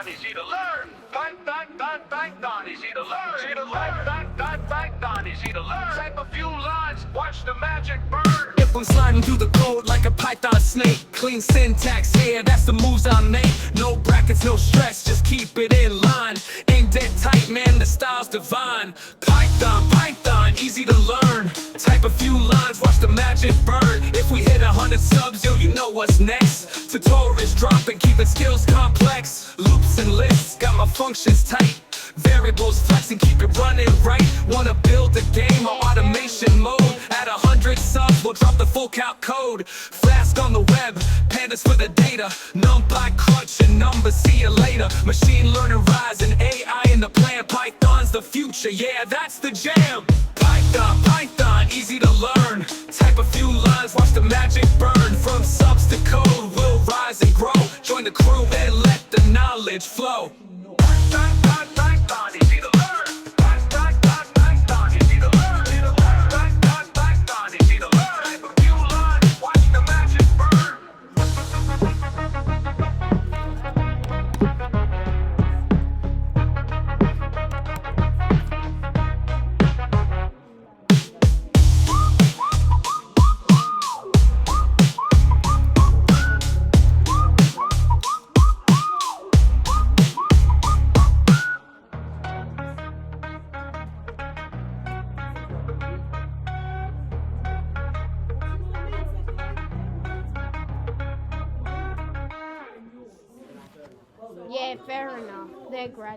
Python, easy to learn. Python, easy to learn. Python, easy to learn. Type a few lines, watch the magic burn. If I'm sliding through the code like a Python snake, clean syntax, yeah, that's the moves I make. No brackets, no stress, just keep it in line. Ain't dead tight, man, the style's divine. Python, easy to learn. Type a few lines, watch the magic burn. If we hit 100 subs, yo, you know what's next. Tutorials dropping, keeping skills complex. Loops and lists, got my functions tight. Variables flexing, keep it running right. Wanna build a game on automation mode. At 100 subs, we'll drop the full count code. Flask on the web, pandas for the data. NumPy crunch and numbers, see you later. Machine learning rising, AI in the plan. Python's the future, yeah, that's the jam. Python, easy to learn. Type a few lines, watch the magic burn. From subs to code, we'll rise and grow. Join the crew and let the knowledge flow. Python, easy to learn. Python, easy to learn. Python, easy to learn. Type a few lines, watch the magic burn. Yeah, fair enough. They're great.